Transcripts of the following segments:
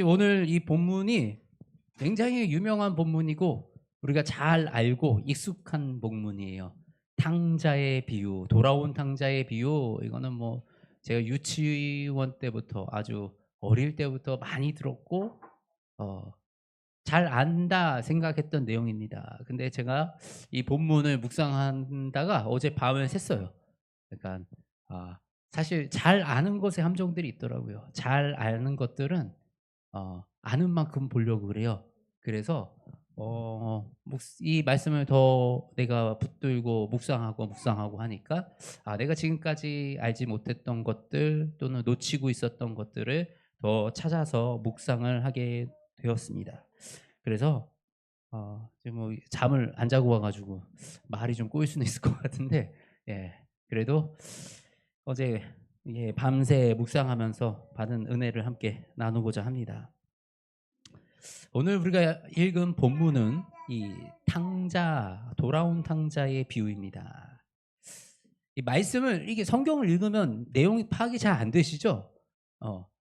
오늘 이 본문이 굉장히 유명한 본문이고 우리가 잘 알고 익숙한 본문이에요. 탕자의 비유, 돌아온 탕자의 비유. 이거는 뭐 제가 유치원 때부터 아주 어릴 때부터 많이 들었고 어 잘 안다 생각했던 내용입니다. 근데 제가 이 본문을 묵상한다가 어젯밤을 샜어요. 그러니까 아 사실 잘 아는 것에 함정들이 있더라고요. 잘 아는 것들은 아는 만큼 보려고 그래요. 그래서 이 말씀을 더 내가 붙들고 묵상하고 하니까 내가 지금까지 알지 못했던 것들 또는 놓치고 있었던 것들을 더 찾아서 묵상을 하게 되었습니다. 그래서 지금 뭐 잠을 안 자고 와 가지고 말이 좀 꼬일 수는 있을 것 같은데, 예, 그래도 어제 예 밤새 묵상하면서 받은 은혜를 함께 나누고자 합니다. 오늘 우리가 읽은 본문은 이 탕자, 돌아온 탕자의 비유입니다. 이 말씀을 이게 성경을 읽으면 내용이 파악이 잘 안 되시죠?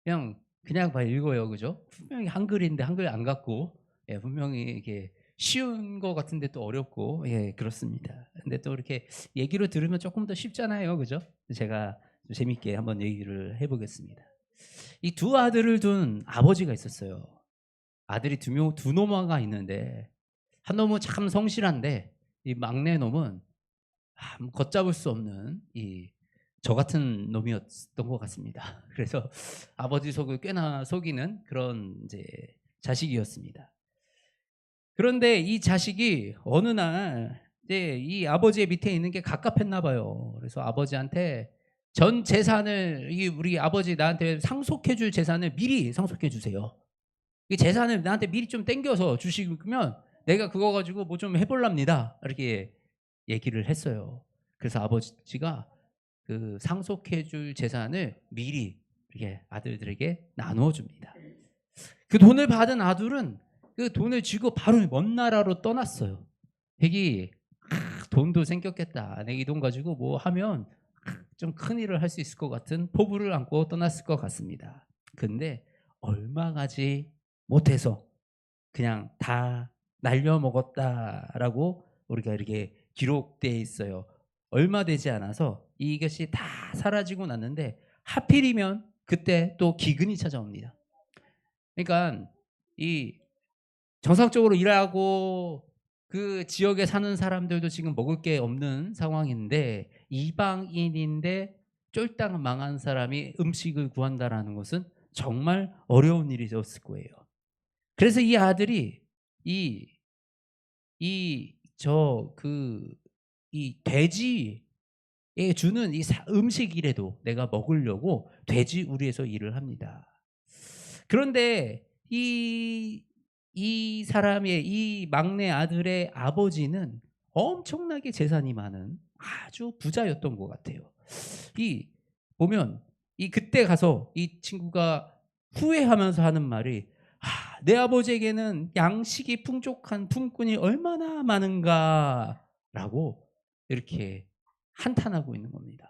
그냥 읽어요, 그죠? 분명히 한글인데 한글 안 같고, 예, 분명히 이게 쉬운 것 같은데 또 어렵고, 예, 그렇습니다. 근데 또 이렇게 얘기로 들으면 조금 더 쉽잖아요, 그죠? 제가 좀 재밌게 한번 얘기를 해보겠습니다. 이 두 아들을 둔 아버지가 있었어요. 아들이 두 놈아가 있는데 한 놈은 참 성실한데 이 막내 놈은 뭐 걷잡을 수 없는 저 같은 놈이었던 것 같습니다. 그래서 아버지 속을 꽤나 속이는 그런 이제 자식이었습니다. 그런데 이 자식이 어느 날 이제 이 아버지의 밑에 있는 게 갑갑했나 봐요. 그래서 아버지한테 전 재산을 우리 아버지 나한테 상속해 줄 재산을 미리 상속해 주세요. 이 재산을 나한테 미리 좀 땡겨서 주시면 내가 그거 가지고 뭐 좀 해 볼랍니다. 이렇게 얘기를 했어요. 그래서 아버지가 그 상속해 줄 재산을 미리 이렇게 아들들에게 나누어 줍니다. 그 돈을 받은 아들은 그 돈을 쥐고 바로 먼 나라로 떠났어요. 자기 돈도 생겼겠다. 내가 이 돈 가지고 뭐 하면 좀 큰일을 할 수 있을 것 같은 포부를 안고 떠났을 것 같습니다. 근데 얼마 가지 못해서 그냥 다 날려먹었다라고 우리가 이렇게 기록되어 있어요. 얼마 되지 않아서 이것이 다 사라지고 났는데 하필이면 그때 또 기근이 찾아옵니다. 그러니까 이 정상적으로 일하고 그 지역에 사는 사람들도 지금 먹을 게 없는 상황인데 이방인인데 쫄딱 망한 사람이 음식을 구한다라는 것은 정말 어려운 일이었을 거예요. 그래서 이 아들이 이 이 저 그 이 돼지에 주는 이 음식이라도 내가 먹으려고 돼지 우리에서 일을 합니다. 그런데 이 사람의 이 막내 아들의 아버지는 엄청나게 재산이 많은 아주 부자였던 것 같아요. 이 보면 그때 가서 이 친구가 후회하면서 하는 말이 내 아버지에게는 양식이 풍족한 품꾼이 얼마나 많은가.'라고 이렇게 한탄하고 있는 겁니다.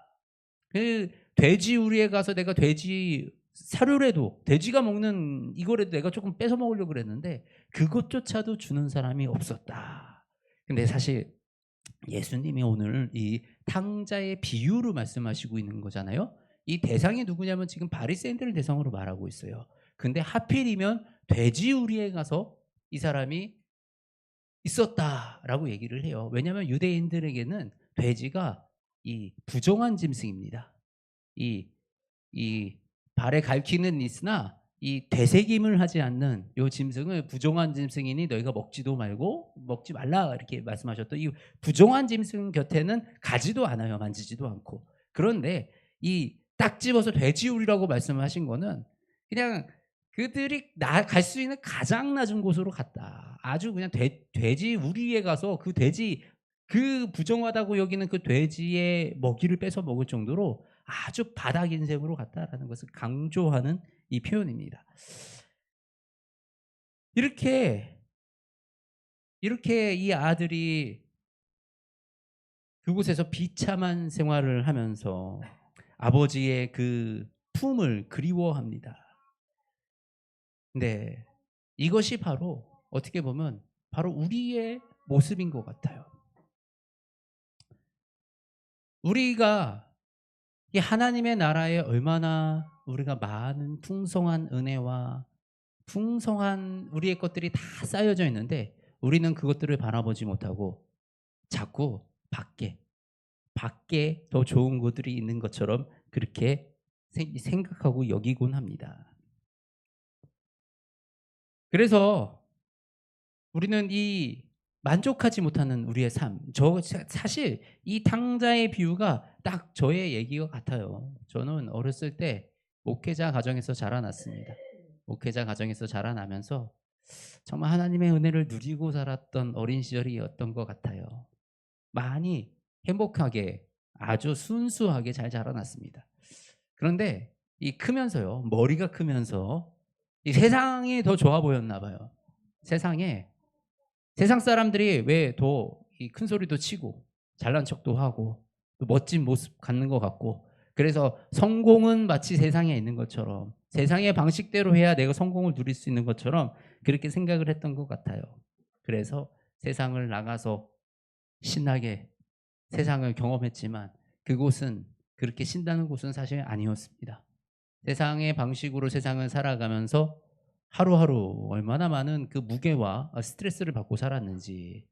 그 돼지 우리에 가서 내가 돼지 사료라도 돼지가 먹는 이거라도 내가 조금 뺏어 먹으려고 그랬는데 그것조차도 주는 사람이 없었다. 근데 사실 예수님이 오늘 이 탕자의 비유로 말씀하시고 있는 거잖아요. 이 대상이 누구냐면 지금 바리새인들을 대상으로 말하고 있어요. 근데 하필이면 돼지 우리에 가서 이 사람이 있었다라고 얘기를 해요. 왜냐하면 유대인들에게는 돼지가 이 부정한 짐승입니다. 이 이 발에 갈퀴는 있으나 이 되새김을 하지 않는 요 짐승을 부정한 짐승이니 너희가 먹지도 말고 먹지 말라 이렇게 말씀하셨던 이 부정한 짐승 곁에는 가지도 않아요. 만지지도 않고. 그런데 이 딱 집어서 돼지우리라고 말씀하신 거는 그냥 그들이 갈 수 있는 가장 낮은 곳으로 갔다. 아주 그냥 돼지우리에 가서 그 돼지 그 부정하다고 여기는 그 돼지의 먹이를 뺏어 먹을 정도로 아주 바닥 인생으로 갔다라는 것을 강조하는 이 표현입니다. 이렇게 이 아들이 그곳에서 비참한 생활을 하면서 아버지의 그 품을 그리워합니다. 네. 이것이 바로 어떻게 보면 바로 우리의 모습인 것 같아요. 우리가 이 하나님의 나라에 얼마나 우리가 많은 풍성한 은혜와 풍성한 우리의 것들이 다 쌓여져 있는데 우리는 그것들을 바라보지 못하고 자꾸 밖에 더 좋은 것들이 있는 것처럼 그렇게 생각하고 여기곤 합니다. 그래서 우리는 이 만족하지 못하는 우리의 삶. 사실 이 탕자의 비유가 딱 저의 얘기와 같아요. 저는 어렸을 때 목회자 가정에서 자라났습니다. 목회자 가정에서 자라나면서 정말 하나님의 은혜를 누리고 살았던 어린 시절이었던 것 같아요. 많이 행복하게 아주 순수하게 잘 자라났습니다. 그런데 이 크면서요. 머리가 크면서 이 세상이 더 좋아 보였나 봐요. 세상에 세상 사람들이 왜 더 이 큰 소리도 치고 잘난 척도 하고 또 멋진 모습 갖는 것 같고 그래서 성공은 마치 세상에 있는 것처럼 세상의 방식대로 해야 내가 성공을 누릴 수 있는 것처럼 그렇게 생각을 했던 것 같아요. 그래서 세상을 나가서 신나게 세상을 경험했지만 그곳은 그렇게 신나는 곳은 사실 아니었습니다. 세상의 방식으로 세상을 살아가면서 하루하루 얼마나 많은 그 무게와 스트레스를 받고 살았는지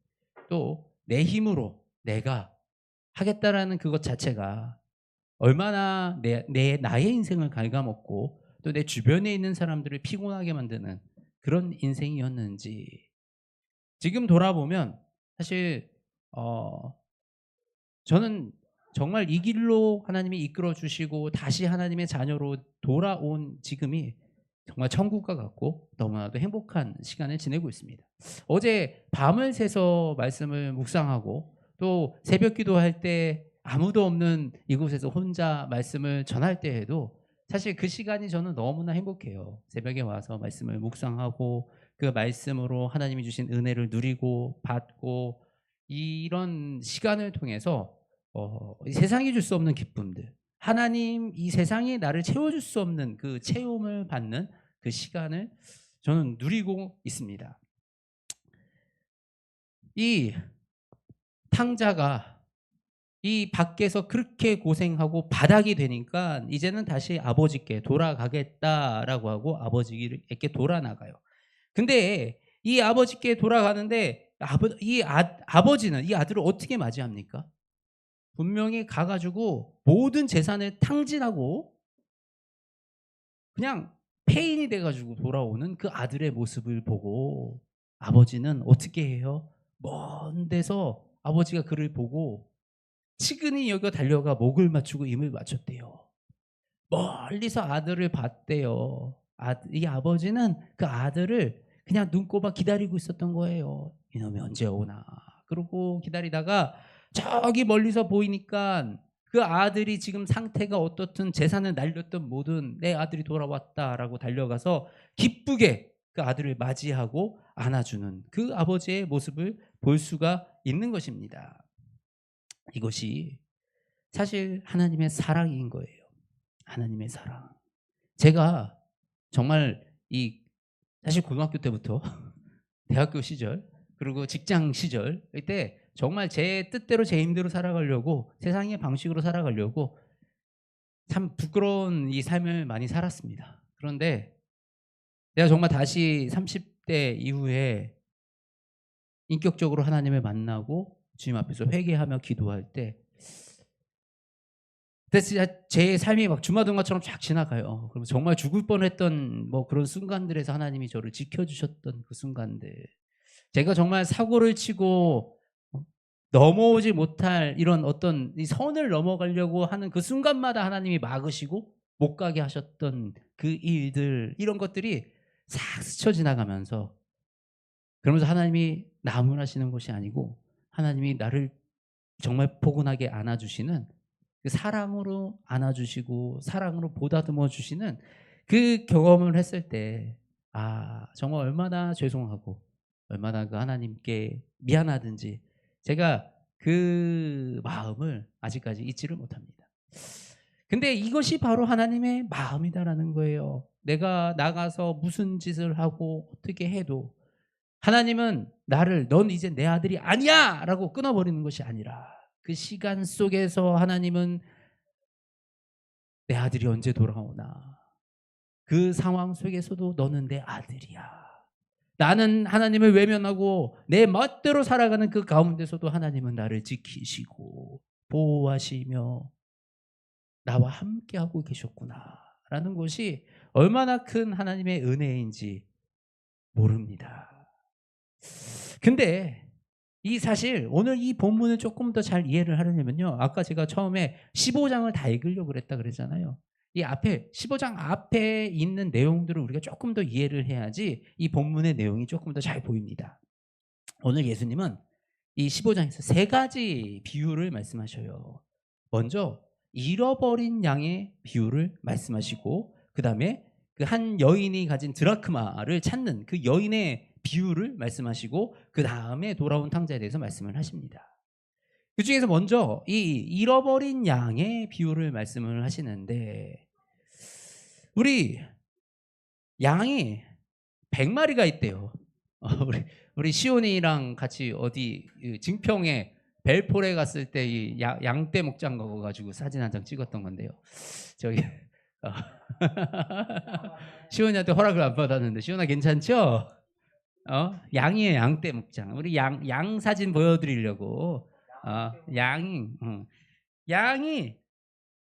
또 내 힘으로 내가 하겠다라는 그것 자체가 얼마나 나의 인생을 갉아먹고 또 내 주변에 있는 사람들을 피곤하게 만드는 그런 인생이었는지 지금 돌아보면 사실 어 저는 정말 이 길로 하나님이 이끌어 주시고 다시 하나님의 자녀로 돌아온 지금이 정말 천국과 같고 너무나도 행복한 시간을 지내고 있습니다. 어제 밤을 새서 말씀을 묵상하고 또 새벽 기도할 때 아무도 없는 이곳에서 혼자 말씀을 전할 때에도 사실 그 시간이 저는 너무나 행복해요. 새벽에 와서 말씀을 묵상하고 그 말씀으로 하나님이 주신 은혜를 누리고 받고 이런 시간을 통해서 이 세상이 줄 수 없는 기쁨들, 하나님 이 세상이 나를 채워줄 수 없는 그 체험을 받는 그 시간을 저는 누리고 있습니다. 이 탕자가 이 밖에서 그렇게 고생하고 바닥이 되니까 이제는 다시 아버지께 돌아가겠다라고 하고 아버지께 돌아나가요. 근데 이 아버지께 돌아가는데 아버지는 이 아들을 어떻게 맞이합니까? 분명히 가 가지고 모든 재산을 탕진하고 그냥 폐인이 돼 가지고 돌아오는 그 아들의 모습을 보고 아버지는 어떻게 해요? 먼 데서 아버지가 그를 보고 치근히 여겨 달려가 목을 맞추고 입을 맞췄대요. 멀리서 아들을 봤대요. 이 아버지는 그 아들을 그냥 눈꼽아 기다리고 있었던 거예요. 이놈이 언제 오나. 그러고 기다리다가 저기 멀리서 보이니까 그 아들이 지금 상태가 어떻든 재산을 날렸던 뭐든 내 아들이 돌아왔다라고 달려가서 기쁘게 그 아들을 맞이하고 안아주는 그 아버지의 모습을 볼 수가 있는 것입니다. 이것이 사실 하나님의 사랑인 거예요. 하나님의 사랑. 제가 정말 이 사실 고등학교 때부터 대학교 시절 그리고 직장 시절 이때 정말 제 뜻대로 제 힘대로 살아가려고 세상의 방식으로 살아가려고 참 부끄러운 이 삶을 많이 살았습니다. 그런데 내가 정말 다시 30대 이후에 인격적으로 하나님을 만나고 주님 앞에서 회개하며 기도할 때 그때 진짜 제 삶이 막 주마등화처럼 쫙 지나가요. 그러면 정말 죽을 뻔했던 뭐 그런 순간들에서 하나님이 저를 지켜주셨던 그 순간들. 제가 정말 사고를 치고 넘어오지 못할 이런 어떤 이 선을 넘어가려고 하는 그 순간마다 하나님이 막으시고 못 가게 하셨던 그 일들 이런 것들이 싹 스쳐 지나가면서 그러면서 하나님이 나무라시는 것이 아니고 하나님이 나를 정말 포근하게 안아주시는 그 사랑으로 안아주시고 사랑으로 보다듬어 주시는 그 경험을 했을 때 정말 얼마나 죄송하고 얼마나 그 하나님께 미안하든지 제가 그 마음을 아직까지 잊지를 못합니다. 근데 이것이 바로 하나님의 마음이다라는 거예요. 내가 나가서 무슨 짓을 하고 어떻게 해도 하나님은 나를 넌 이제 내 아들이 아니야 라고 끊어버리는 것이 아니라 그 시간 속에서 하나님은 내 아들이 언제 돌아오나 그 상황 속에서도 너는 내 아들이야. 나는 하나님을 외면하고 내 멋대로 살아가는 그 가운데서도 하나님은 나를 지키시고 보호하시며 나와 함께하고 계셨구나라는 것이 얼마나 큰 하나님의 은혜인지 모릅니다. 근데 이 사실 오늘 이 본문을 조금 더 잘 이해를 하려면요. 아까 제가 처음에 15장을 다 읽으려고 그랬다 그랬잖아요. 이 앞에 15장 앞에 있는 내용들을 우리가 조금 더 이해를 해야지 이 본문의 내용이 조금 더 잘 보입니다. 오늘 예수님은 이 15장에서 세 가지 비유를 말씀하셔요. 먼저 잃어버린 양의 비유를 말씀하시고 그다음에 그 한 여인이 가진 드라크마를 찾는 그 여인의 비유를 말씀하시고 그다음에 돌아온 탕자에 대해서 말씀을 하십니다. 그중에서 먼저 이 잃어버린 양의 비유를 말씀을 하시는데 우리 양이 100마리가 있대요. 우리 시온이랑 같이 어디 증평에 벨포레 갔을 때 이 양떼 목장 가고 가지고 사진 한 장 찍었던 건데요. 저기 시온이한테 허락을 안 받았는데 시온아 괜찮죠? 양이에요. 양떼 목장. 우리 양 사진 보여드리려고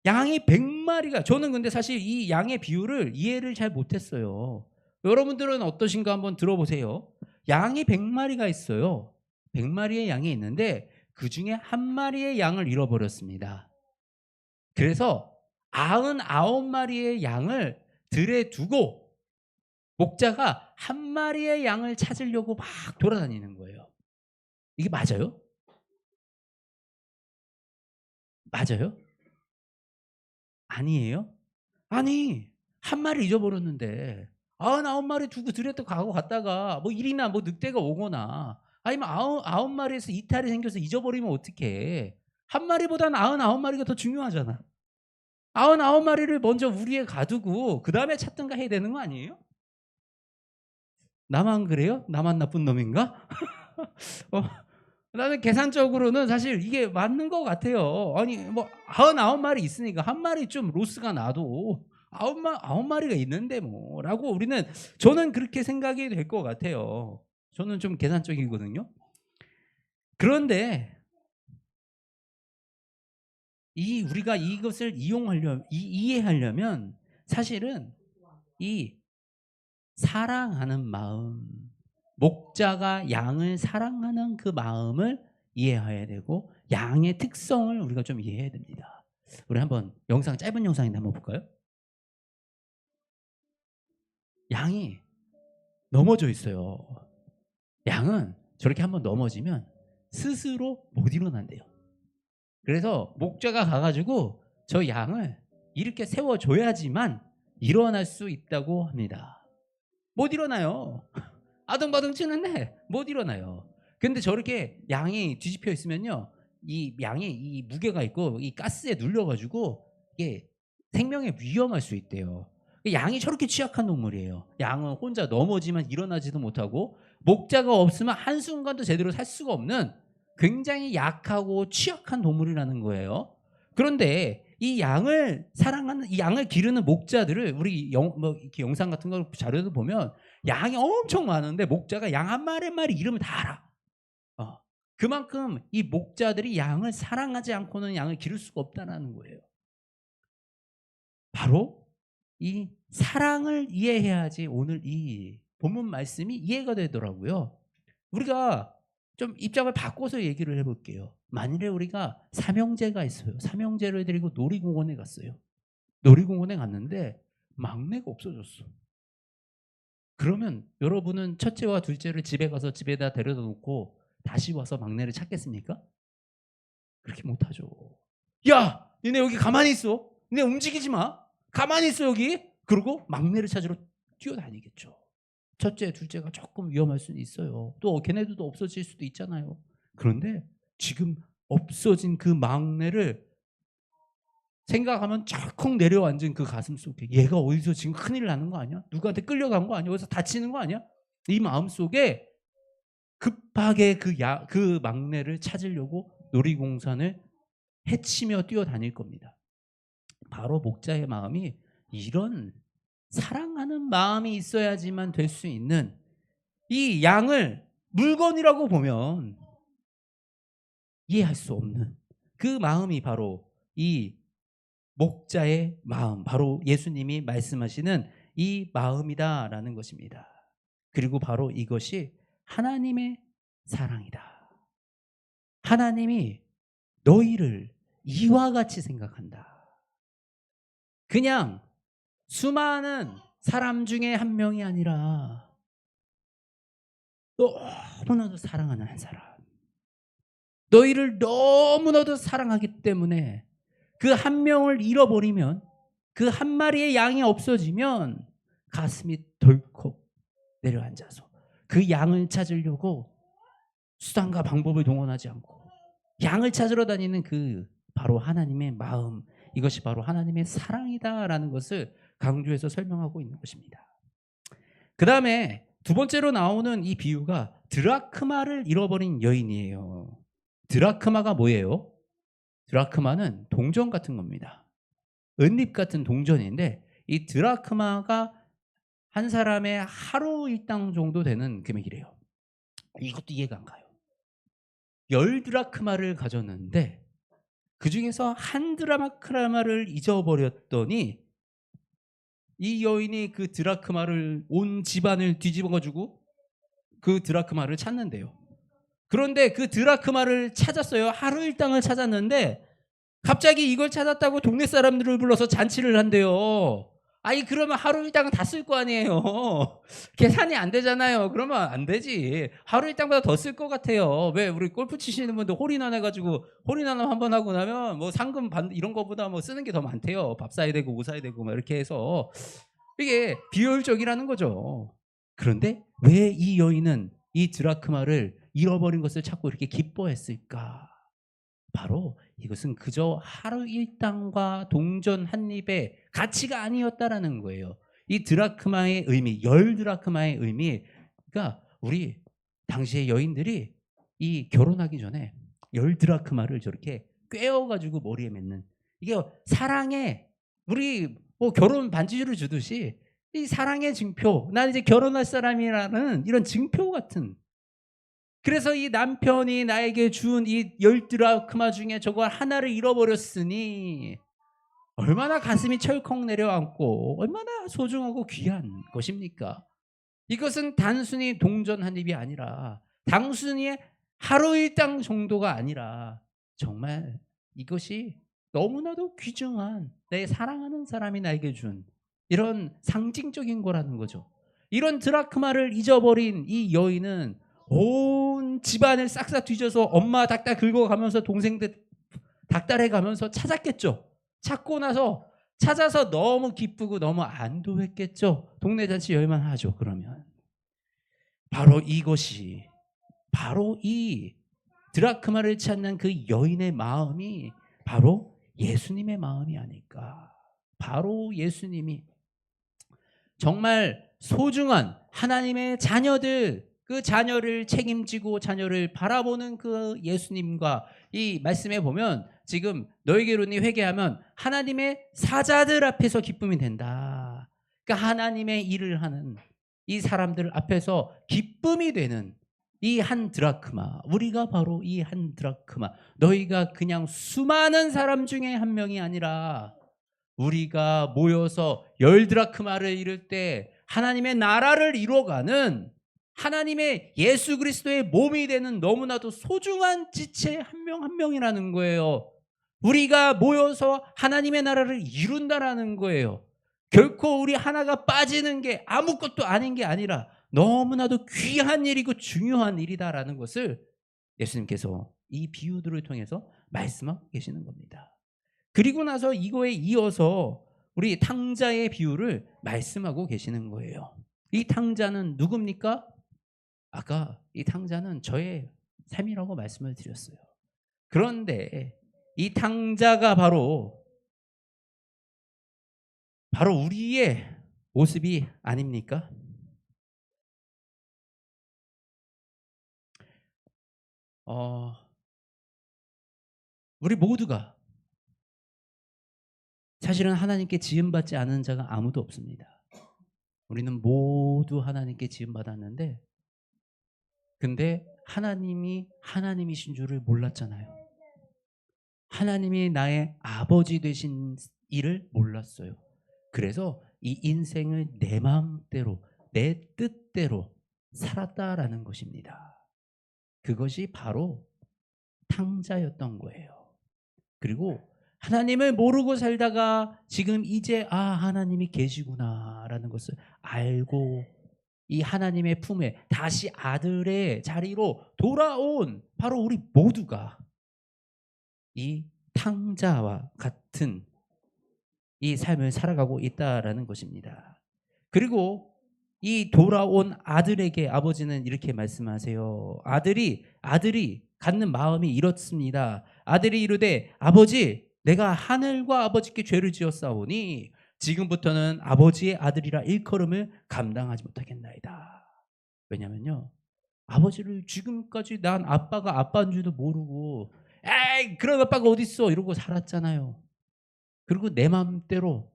양이 100마리가 저는 근데 사실 이 양의 비유를 이해를 잘 못했어요. 여러분들은 어떠신가 한번 들어보세요. 양이 100마리가 있어요. 100마리의 양이 있는데 그중에 한 마리의 양을 잃어버렸습니다. 그래서 99마리의 양을 들에 두고 목자가 한 마리의 양을 찾으려고 막 돌아다니는 거예요. 이게 맞아요? 맞아요? 아니에요? 아니, 한 마리 잊어버렸는데 99마리 두고 들에 또 가고 갔다가 뭐 일이나 뭐 늑대가 오거나 아니면 9마리에서 이탈이 생겨서 잊어버리면 어떡해. 한 마리보다는 99마리가 더 중요하잖아. 99마리를 먼저 우리에 가두고 그 다음에 찾든가 해야 되는 거 아니에요? 나만 그래요? 나만 나쁜 놈인가? 어, 나는 계산적으로는 사실 이게 맞는 것 같아요. 아니 뭐 99마리 있으니까 한 마리 좀 로스가 나도 아홉 마리가 있는데 뭐라고 우리는 저는 그렇게 생각이 될 것 같아요. 저는 좀 계산적이거든요. 그런데 우리가 이것을 이해하려면 사실은 이 사랑하는 마음, 목자가 양을 사랑하는 그 마음을 이해해야 되고 양의 특성을 우리가 좀 이해해야 됩니다. 우리 한번 짧은 영상인데 한번 볼까요? 양이 넘어져 있어요. 양은 저렇게 한번 넘어지면 스스로 못 일어난대요. 그래서 목자가 가가지고 저 양을 이렇게 세워줘야지만 일어날 수 있다고 합니다. 못 일어나요. 아등바등 치는데 못 일어나요. 근데 저렇게 양이 뒤집혀 있으면요, 이 양이 이 무게가 있고 이 가스에 눌려가지고 이게 생명에 위험할 수 있대요. 양이 저렇게 취약한 동물이에요. 양은 혼자 넘어지면 일어나지도 못하고 목자가 없으면 한순간도 제대로 살 수가 없는 굉장히 약하고 취약한 동물이라는 거예요. 그런데 이 양을 사랑하는 이 양을 기르는 목자들을 우리 뭐 이렇게 영상 같은 거 자료도 보면 양이 엄청 많은데 목자가 양 한 마리 한 마리 이름을 다 알아. 그만큼 이 목자들이 양을 사랑하지 않고는 양을 기를 수가 없다는 거예요. 바로 이 사랑을 이해해야지 오늘 이 본문 말씀이 이해가 되더라고요. 우리가 좀 입장을 바꿔서 얘기를 해볼게요. 만일에 우리가 삼형제가 있어요. 삼형제를 데리고 놀이공원에 갔어요. 놀이공원에 갔는데 막내가 없어졌어. 그러면 여러분은 첫째와 둘째를 집에 가서 집에다 데려다 놓고 다시 와서 막내를 찾겠습니까? 그렇게 못하죠. 야! 니네 여기 가만히 있어. 니네 움직이지 마. 가만히 있어 여기. 그리고 막내를 찾으러 뛰어다니겠죠. 첫째, 둘째가 조금 위험할 수는 있어요. 또 걔네들도 없어질 수도 있잖아요. 그런데 지금 없어진 그 막내를 생각하면 철컥 내려앉은 그 가슴 속에 얘가 어디서 지금 큰일 나는 거 아니야? 누구한테 끌려간 거 아니야? 어디서 다치는 거 아니야? 이 마음 속에 급하게 그 막내를 찾으려고 놀이공원을 헤치며 뛰어다닐 겁니다. 바로 목자의 마음이 이런 사랑하는 마음이 있어야지만 될 수 있는, 이 양을 물건이라고 보면 이해할 수 없는 그 마음이 바로 이 목자의 마음, 바로 예수님이 말씀하시는 이 마음이다라는 것입니다. 그리고 바로 이것이 하나님의 사랑이다. 하나님이 너희를 이와 같이 생각한다. 그냥 수많은 사람 중에 한 명이 아니라 너무나도 사랑하는 한 사람. 너희를 너무나도 사랑하기 때문에 그 한 명을 잃어버리면, 그 한 마리의 양이 없어지면 가슴이 덜컥 내려앉아서 그 양을 찾으려고 수단과 방법을 동원하지 않고 양을 찾으러 다니는 그 바로 하나님의 마음, 이것이 바로 하나님의 사랑이다라는 것을 강조해서 설명하고 있는 것입니다. 그 다음에 두 번째로 나오는 이 비유가 드라크마를 잃어버린 여인이에요. 드라크마가 뭐예요? 드라크마는 동전 같은 겁니다. 은잎 같은 동전인데, 이 드라크마가 한 사람의 하루 일당 정도 되는 금액이래요. 이것도 이해가 안 가요. 10드라크마를 가졌는데 그 중에서 한 드라크마를 잊어버렸더니 이 여인이 그 드라크마를 온 집안을 뒤집어가지고 그 드라크마를 찾는데요. 그런데 그 드라크마를 찾았어요. 하루 일당을 찾았는데 갑자기 이걸 찾았다고 동네 사람들을 불러서 잔치를 한대요. 아니 그러면 하루 일당은 다 쓸 거 아니에요. 계산이 안 되잖아요. 그러면 안 되지. 하루 일당보다 더 쓸 것 같아요. 왜 우리 골프 치시는 분들 홀인원 해가지고 홀인원 한번 하고 나면 뭐 상금 이런 거보다 뭐 쓰는 게 더 많대요. 밥 사야 되고 옷 사야 되고 막 이렇게 해서 이게 비효율적이라는 거죠. 그런데 왜 이 여인은 이 드라크마를 잃어버린 것을 찾고 이렇게 기뻐했을까? 바로 이것은 그저 하루 일당과 동전 한 입의 가치가 아니었다라는 거예요. 이 드라크마의 의미, 10드라크마의 의미, 그러니까 우리 당시의 여인들이 이 결혼하기 전에 10드라크마를 저렇게 꿰어가지고 머리에 맺는, 이게 사랑의, 우리 뭐 결혼 반지를 주듯이 이 사랑의 증표, 난 이제 결혼할 사람이라는 이런 증표 같은. 그래서 이 남편이 나에게 준 이 10드라크마 중에 저거 하나를 잃어버렸으니 얼마나 가슴이 철컥 내려앉고 얼마나 소중하고 귀한 것입니까? 이것은 단순히 동전 한 입이 아니라, 단순히 하루 일당 정도가 아니라, 정말 이것이 너무나도 귀중한 내 사랑하는 사람이 나에게 준 이런 상징적인 거라는 거죠. 이런 드라크마를 잊어버린 이 여인은 온 집안을 싹싹 뒤져서 엄마 닭달 긁어가면서 동생들 닭달해가면서 찾았겠죠. 찾고 나서 찾아서 너무 기쁘고 너무 안도했겠죠. 동네 잔치 열만 하죠. 그러면 바로 이것이, 바로 이 드라크마를 찾는 그 여인의 마음이 바로 예수님의 마음이 아닐까. 바로 예수님이 정말 소중한 하나님의 자녀들, 그 자녀를 책임지고 자녀를 바라보는 그 예수님과, 이 말씀에 보면 지금 너희게로니 회개하면 하나님의 사자들 앞에서 기쁨이 된다. 그러니까 하나님의 일을 하는 이 사람들 앞에서 기쁨이 되는 이 한 드라크마, 우리가 바로 이 한 드라크마, 너희가 그냥 수많은 사람 중에 한 명이 아니라 우리가 모여서 10드라크마를 이룰 때 하나님의 나라를 이뤄가는 하나님의 예수 그리스도의 몸이 되는 너무나도 소중한 지체 한 명 한 명이라는 거예요. 우리가 모여서 하나님의 나라를 이룬다라는 거예요. 결코 우리 하나가 빠지는 게 아무것도 아닌 게 아니라 너무나도 귀한 일이고 중요한 일이다라는 것을 예수님께서 이 비유들을 통해서 말씀하고 계시는 겁니다. 그리고 나서 이거에 이어서 우리 탕자의 비유를 말씀하고 계시는 거예요. 이 탕자는 누굽니까? 아까 이 탕자는 저의 삶이라고 말씀을 드렸어요. 그런데 이 탕자가 바로 바로 우리의 모습이 아닙니까? 어, 우리 모두가 사실은 하나님께 지음받지 않은 자가 아무도 없습니다. 우리는 모두 하나님께 지음받았는데, 근데 하나님이 하나님이신 줄을 몰랐잖아요. 하나님이 나의 아버지 되신 일을 몰랐어요. 그래서 이 인생을 내 마음대로, 내 뜻대로 살았다라는 것입니다. 그것이 바로 탕자였던 거예요. 그리고 하나님을 모르고 살다가 지금 이제 하나님이 계시구나라는 것을 알고 이 하나님의 품에 다시 아들의 자리로 돌아온 바로 우리 모두가 이 탕자와 같은 이 삶을 살아가고 있다라는 것입니다. 그리고 이 돌아온 아들에게 아버지는 이렇게 말씀하세요. 아들이 갖는 마음이 이렇습니다. 아들이 이르되 아버지 내가 하늘과 아버지께 죄를 지었사오니 지금부터는 아버지의 아들이라 일컬음을 감당하지 못하겠나이다. 왜냐면요, 아버지를 지금까지 난 아빠가 아빠인 줄도 모르고 에이 그런 아빠가 어딨어 이러고 살았잖아요. 그리고 내 마음대로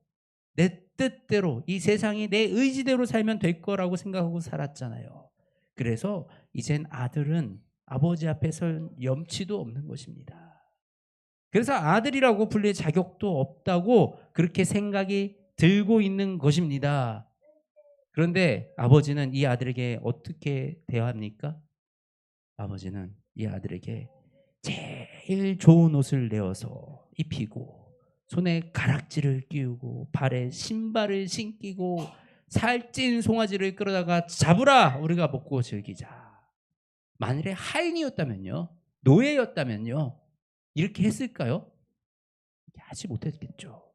내 뜻대로 이 세상이 내 의지대로 살면 될 거라고 생각하고 살았잖아요. 그래서 이젠 아들은 아버지 앞에 설 염치도 없는 것입니다. 그래서 아들이라고 불릴 자격도 없다고 그렇게 생각이 들고 있는 것입니다. 그런데 아버지는 이 아들에게 어떻게 대합니까? 아버지는 이 아들에게 제일 좋은 옷을 내어서 입히고 손에 가락지를 끼우고 발에 신발을 신기고 살찐 송아지를 끌어다가 잡으라 우리가 먹고 즐기자. 만일에 하인이었다면요, 노예였다면요, 이렇게 했을까요? 하지 못했겠죠.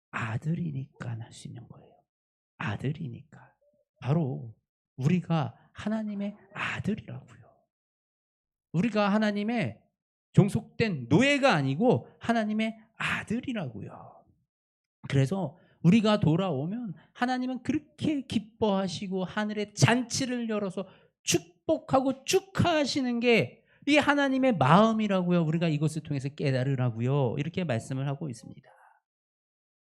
아들이니까 할 수 있는 거예요. 아들이니까. 바로 우리가 하나님의 아들이라고요. 우리가 하나님의 종속된 노예가 아니고 하나님의 아들이라고요. 그래서 우리가 돌아오면 하나님은 그렇게 기뻐하시고 하늘에 잔치를 열어서 축복하고 축하하시는 게 이 하나님의 마음이라고요. 우리가 이것을 통해서 깨달으라고요. 이렇게 말씀을 하고 있습니다.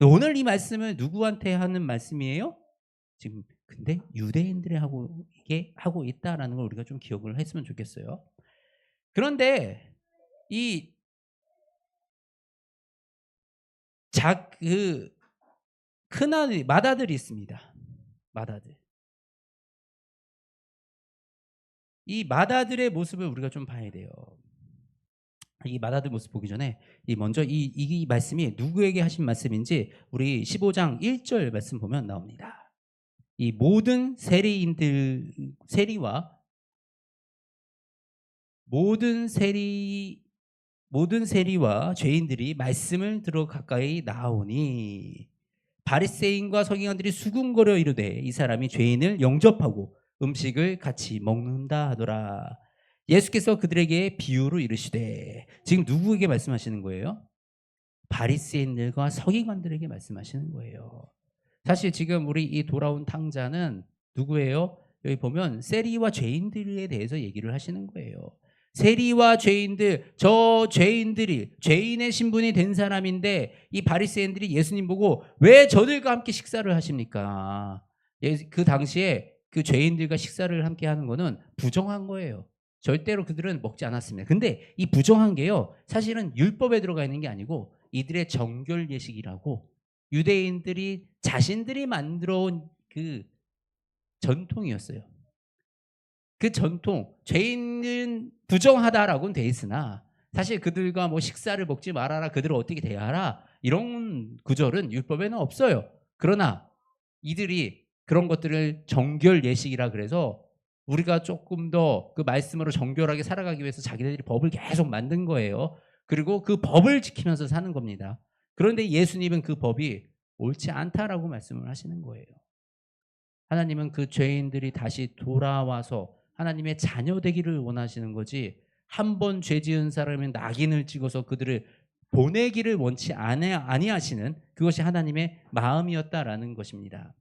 오늘 이 말씀을 누구한테 하는 말씀이에요? 지금 근데 유대인들이 하고 있다라는 걸 우리가 좀 기억을 했으면 좋겠어요. 그런데 이 큰 아들 맏아들이 있습니다. 맏아들. 이 맏아들의 모습을 우리가 좀 봐야 돼요. 이 맏아들 모습 보기 전에 먼저 이 말씀이 누구에게 하신 말씀인지 우리 15장 1절 말씀 보면 나옵니다. 이 모든 세리와 죄인들이 말씀을 들어 가까이 나오니 바리새인과 서기관들이 수군거려 이르되 이 사람이 죄인을 영접하고 음식을 같이 먹는다 하더라. 예수께서 그들에게 비유로 이르시되, 지금 누구에게 말씀하시는 거예요? 바리새인들과 서기관들에게 말씀하시는 거예요. 사실 지금 우리 이 돌아온 탕자는 누구예요? 여기 보면 세리와 죄인들에 대해서 얘기를 하시는 거예요. 세리와 죄인들, 저 죄인들이 죄인의 신분이 된 사람인데 이 바리새인들이 예수님 보고 왜 저들과 함께 식사를 하십니까? 그 당시에 그 죄인들과 식사를 함께 하는 거는 부정한 거예요. 절대로 그들은 먹지 않았습니다. 근데 이 부정한 게요, 사실은 율법에 들어가 있는 게 아니고 이들의 정결 예식이라고 유대인들이 자신들이 만들어 온 그 전통이었어요. 그 전통, 죄인은 부정하다라고는 돼 있으나 사실 그들과 뭐 식사를 먹지 말아라, 그들을 어떻게 대하라, 이런 구절은 율법에는 없어요. 그러나 이들이 그런 것들을 정결 예식이라 그래서 우리가 조금 더 그 말씀으로 정결하게 살아가기 위해서 자기들이 법을 계속 만든 거예요. 그리고 그 법을 지키면서 사는 겁니다. 그런데 예수님은 그 법이 옳지 않다라고 말씀을 하시는 거예요. 하나님은 그 죄인들이 다시 돌아와서 하나님의 자녀 되기를 원하시는 거지, 한 번 죄 지은 사람은 낙인을 찍어서 그들을 보내기를 원치 아니하시는 그것이 하나님의 마음이었다라는 것입니다.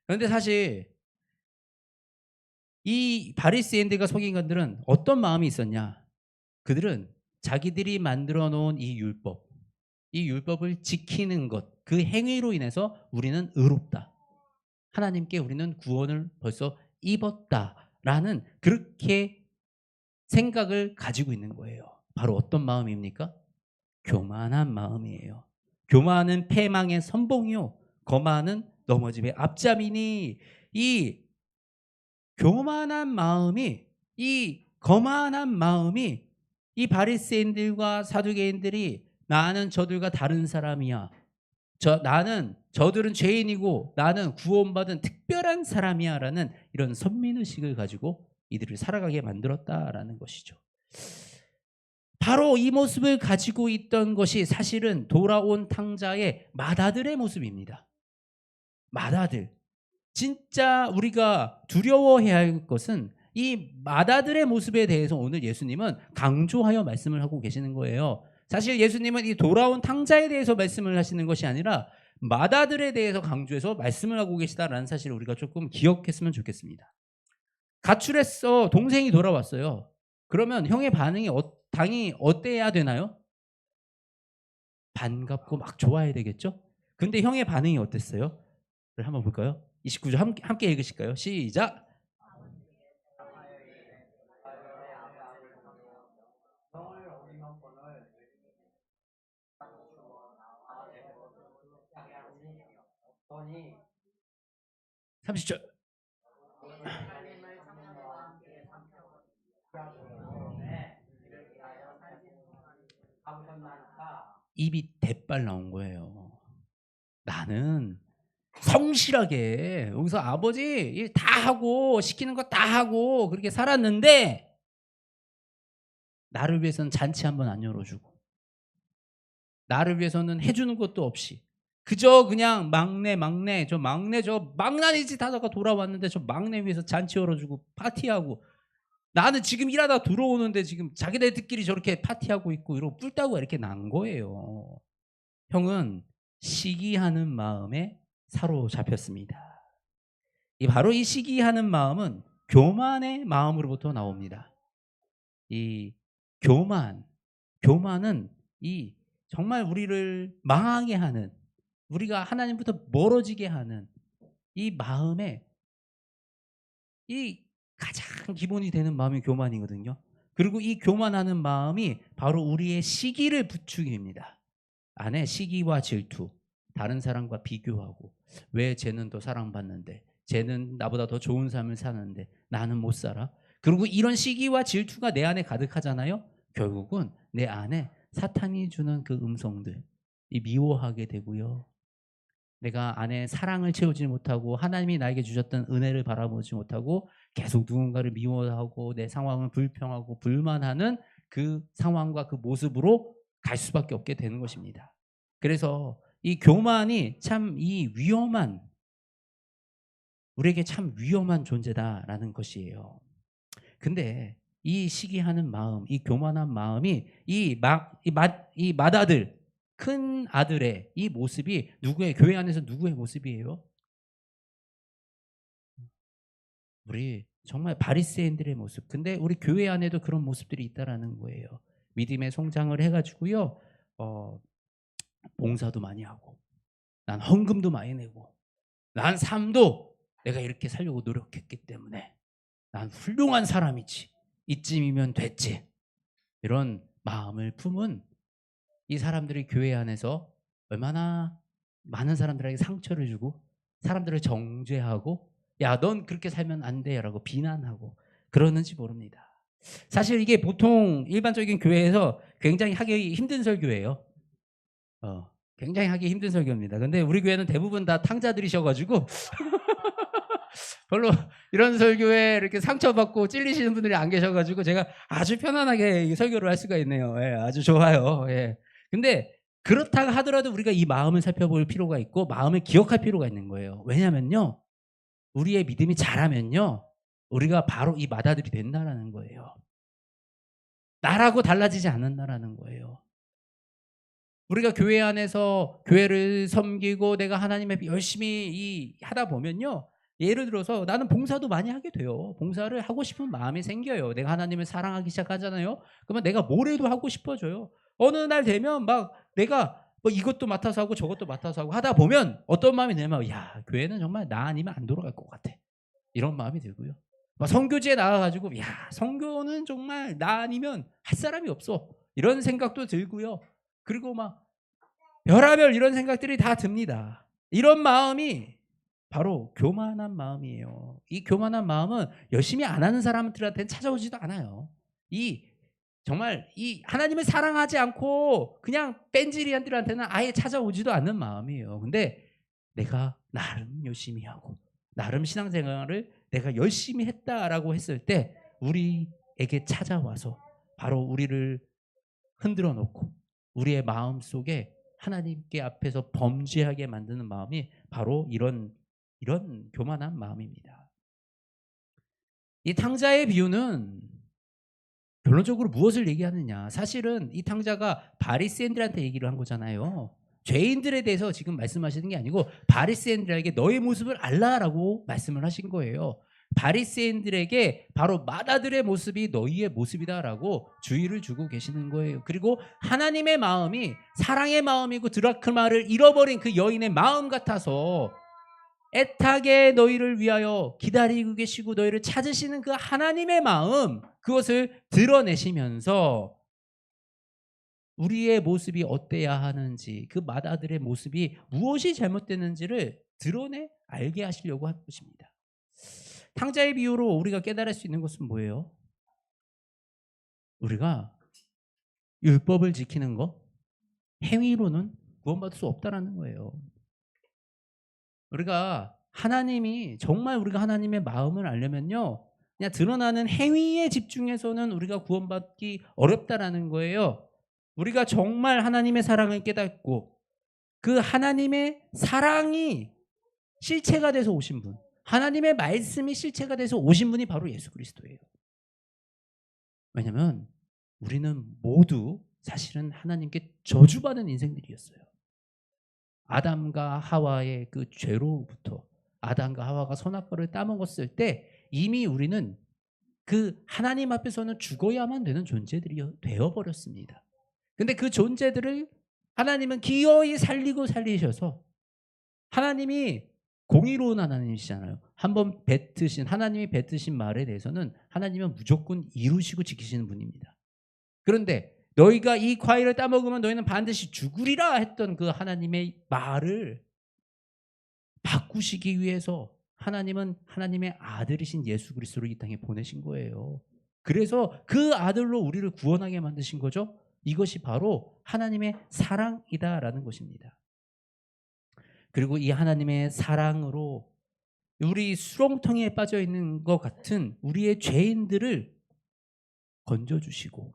그런데 사실 이 바리새인들과 서기관들은 어떤 마음이 있었냐? 그들은 자기들이 만들어 놓은 이 율법을 지키는 것, 그 행위로 인해서 우리는 의롭다. 하나님께 우리는 구원을 벌써 입었다라는 그렇게 생각을 가지고 있는 거예요. 바로 어떤 마음입니까? 교만한 마음이에요. 교만은 패망의 선봉이요, 거만은 넘어짐의 앞잡이니. 이 교만한 마음이, 이 거만한 마음이 이 바리새인들과 사두개인들이 나는 저들과 다른 사람이야. 나는 저들은 죄인이고 나는 구원받은 특별한 사람이야라는 이런 선민의식을 가지고 이들을 살아가게 만들었다라는 것이죠. 바로 이 모습을 가지고 있던 것이 사실은 돌아온 탕자의 맏아들의 모습입니다. 맏아들. 진짜 우리가 두려워해야 할 것은 이 맏아들의 모습에 대해서 오늘 예수님은 강조하여 말씀을 하고 계시는 거예요. 사실 예수님은 이 돌아온 탕자에 대해서 말씀을 하시는 것이 아니라 맏아들에 대해서 강조해서 말씀을 하고 계시다라는 사실을 우리가 조금 기억했으면 좋겠습니다. 가출했어. 동생이 돌아왔어요. 그러면 형의 당이 어때야 되나요? 반갑고 막 좋아야 되겠죠? 근데 형의 반응이 어땠어요? 한번 볼까요? 29절 함께 읽으실까요? 시작. 성을 어기면 권을 30절. 입이 대빨 나온 거예요. 나는 성실하게 여기서 아버지 일 다 하고 시키는 거 다 하고 그렇게 살았는데 나를 위해서는 잔치 한번 안 열어주고 나를 위해서는 해주는 것도 없이 그저 그냥 저 막내니 짓 하다가 돌아왔는데 저 막내 위해서 잔치 열어주고 파티하고 나는 지금 일하다 들어오는데 지금 자기네들끼리 저렇게 파티하고 있고 이러고 뿔따구가 이렇게 난 거예요. 형은 시기하는 마음에 사로잡혔습니다. 바로 이 시기하는 마음은 교만의 마음으로부터 나옵니다. 이 교만은 이 정말 우리를 망하게 하는, 우리가 하나님부터 멀어지게 하는 이 마음에 이 가장 기본이 되는 마음이 교만이거든요. 그리고 이 교만하는 마음이 바로 우리의 시기를 부추깁니다. 안에 시기와 질투, 다른 사람과 비교하고 왜 쟤는 더 사랑받는데 쟤는 나보다 더 좋은 삶을 사는데 나는 못 살아. 그리고 이런 시기와 질투가 내 안에 가득하잖아요. 결국은 내 안에 사탄이 주는 그 음성들 이 미워하게 되고요. 내가 안에 사랑을 채우지 못하고 하나님이 나에게 주셨던 은혜를 바라보지 못하고 계속 누군가를 미워하고 내 상황을 불평하고 불만하는 그 상황과 그 모습으로 갈 수밖에 없게 되는 것입니다. 그래서 이 교만이 참 우리에게 참 위험한 존재다라는 것이에요. 근데 이 시기하는 마음, 이 교만한 마음이 이 맏아들, 큰 아들의 이 모습이 교회 안에서 누구의 모습이에요? 우리 정말 바리새인들의 모습. 근데 우리 교회 안에도 그런 모습들이 있다라는 거예요. 믿음의 성장을 해가지고요, 봉사도 많이 하고, 난 헌금도 많이 내고, 난 삶도 내가 이렇게 살려고 노력했기 때문에 난 훌륭한 사람이지. 이쯤이면 됐지. 이런 마음을 품은 이 사람들이 교회 안에서 얼마나 많은 사람들에게 상처를 주고 사람들을 정죄하고 야, 넌 그렇게 살면 안 돼 라고 비난하고 그러는지 모릅니다. 사실 이게 보통 일반적인 교회에서 굉장히 하기 힘든 설교예요. 굉장히 하기 힘든 설교입니다. 근데 우리 교회는 대부분 다 탕자들이셔가지고 별로 이런 설교에 이렇게 상처받고 찔리시는 분들이 안 계셔가지고 제가 아주 편안하게 설교를 할 수가 있네요. 예, 아주 좋아요. 예. 근데 그렇다 하더라도 우리가 이 마음을 살펴볼 필요가 있고 마음을 기억할 필요가 있는 거예요. 왜냐면요, 우리의 믿음이 자라면요, 우리가 바로 이 맏아들이 된다라는 거예요. 나라고 달라지지 않는다라는 거예요. 우리가 교회 안에서 교회를 섬기고 내가 하나님의 열심히 하다 보면요. 예를 들어서 나는 봉사도 많이 하게 돼요. 봉사를 하고 싶은 마음이 생겨요. 내가 하나님을 사랑하기 시작하잖아요. 그러면 내가 뭘 해도 하고 싶어져요. 어느 날 되면 막 내가 뭐 이것도 맡아서 하고 저것도 맡아서 하고 하다 보면 어떤 마음이 들면 야, 교회는 정말 나 아니면 안 돌아갈 것 같아. 이런 마음이 들고요. 막 선교지에 나가가지고 야, 선교는 정말 나 아니면 할 사람이 없어. 이런 생각도 들고요. 그리고 막 별하별 이런 생각들이 다 듭니다. 이런 마음이 바로 교만한 마음이에요. 이 교만한 마음은 열심히 안 하는 사람들한테는 찾아오지도 않아요. 정말 이 하나님을 사랑하지 않고 그냥 뺀질이한들한테는 아예 찾아오지도 않는 마음이에요. 근데 내가 나름 열심히 하고 나름 신앙생활을 내가 열심히 했다라고 했을 때 우리에게 찾아와서 바로 우리를 흔들어 놓고 우리의 마음 속에 하나님께 앞에서 범죄하게 만드는 마음이 바로 이런 교만한 마음입니다. 이 탕자의 비유는 결론적으로 무엇을 얘기하느냐? 사실은 이 탕자가 바리새인들한테 얘기를 한 거잖아요. 죄인들에 대해서 지금 말씀하시는 게 아니고 바리새인들에게 너의 모습을 알라라고 말씀을 하신 거예요. 바리새인들에게 바로 마다들의 모습이 너희의 모습이다라고 주의를 주고 계시는 거예요. 그리고 하나님의 마음이 사랑의 마음이고 드라크마를 잃어버린 그 여인의 마음 같아서 애타게 너희를 위하여 기다리고 계시고 너희를 찾으시는 그 하나님의 마음, 그것을 드러내시면서 우리의 모습이 어때야 하는지, 그 마다들의 모습이 무엇이 잘못됐는지를 드러내 알게 하시려고 한 것입니다. 탕자의 비유로 우리가 깨달을 수 있는 것은 뭐예요? 우리가 율법을 지키는 것, 행위로는 구원받을 수 없다라는 거예요. 우리가 하나님이 정말 우리가 하나님의 마음을 알려면요, 그냥 드러나는 행위에 집중해서는 우리가 구원받기 어렵다라는 거예요. 우리가 정말 하나님의 사랑을 깨닫고 그 하나님의 사랑이 실체가 돼서 오신 분, 하나님의 말씀이 실체가 돼서 오신 분이 바로 예수 그리스도예요. 왜냐하면 우리는 모두 사실은 하나님께 저주받은 인생들이었어요. 아담과 하와의 그 죄로부터 아담과 하와가 선악과를 따먹었을 때 이미 우리는 그 하나님 앞에서는 죽어야만 되는 존재들이 되어버렸습니다. 근데 그 존재들을 하나님은 기어이 살리고 살리셔서, 하나님이 공의로운 하나님이시잖아요. 한번 하나님이 뱉으신 말에 대해서는 하나님은 무조건 이루시고 지키시는 분입니다. 그런데 너희가 이 과일을 따먹으면 너희는 반드시 죽으리라 했던 그 하나님의 말을 바꾸시기 위해서 하나님은 하나님의 아들이신 예수 그리스도를 이 땅에 보내신 거예요. 그래서 그 아들로 우리를 구원하게 만드신 거죠. 이것이 바로 하나님의 사랑이다라는 것입니다. 그리고 이 하나님의 사랑으로 우리 수렁텅이에 빠져 있는 것 같은 우리의 죄인들을 건져주시고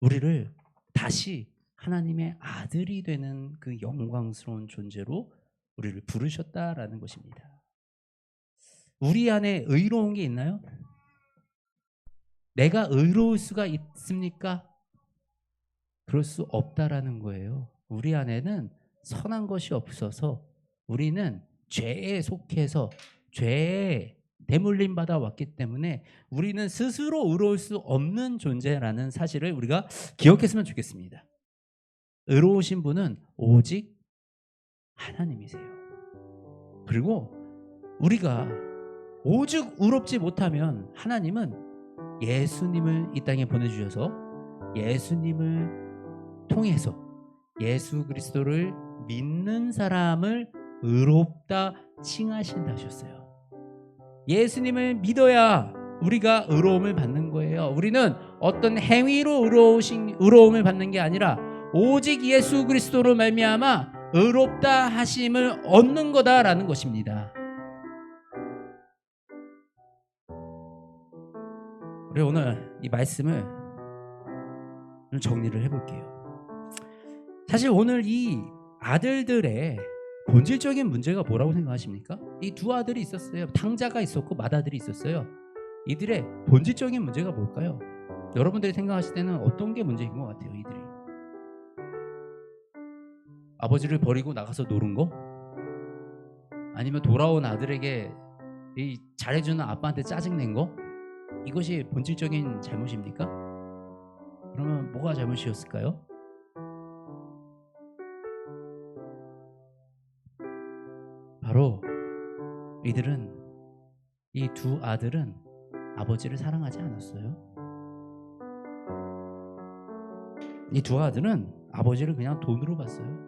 우리를 다시 하나님의 아들이 되는 그 영광스러운 존재로 우리를 부르셨다라는 것입니다. 우리 안에 의로운 게 있나요? 내가 의로울 수가 있습니까? 그럴 수 없다라는 거예요. 우리 안에는 선한 것이 없어서 우리는 죄에 속해서 죄에 대물림 받아 왔기 때문에 우리는 스스로 의로울 수 없는 존재라는 사실을 우리가 기억했으면 좋겠습니다. 의로우신 분은 오직 하나님이세요. 그리고 우리가 오직 의롭지 못하면 하나님은 예수님을 이 땅에 보내주셔서 예수님을 통해서 예수 그리스도를 믿는 사람을 의롭다 칭하신다 하셨어요. 예수님을 믿어야 우리가 의로움을 받는 거예요. 우리는 어떤 행위로 의로움을 받는 게 아니라 오직 예수 그리스도로 말미암아 의롭다 하심을 얻는 거다라는 것입니다. 우리 오늘 이 말씀을 좀 정리를 해볼게요. 사실 오늘 이 아들들의 본질적인 문제가 뭐라고 생각하십니까? 이 두 아들이 있었어요. 탕자가 있었고 맏아들이 있었어요. 이들의 본질적인 문제가 뭘까요? 여러분들이 생각하실 때는 어떤 게 문제인 것 같아요? 이들이 아버지를 버리고 나가서 노는 거? 아니면 돌아온 아들에게 이 잘해주는 아빠한테 짜증낸 거? 이것이 본질적인 잘못입니까? 그러면 뭐가 잘못이었을까요? 바로 이들은, 이 두 아들은 아버지를 사랑하지 않았어요. 이 두 아들은 아버지를 그냥 돈으로 봤어요.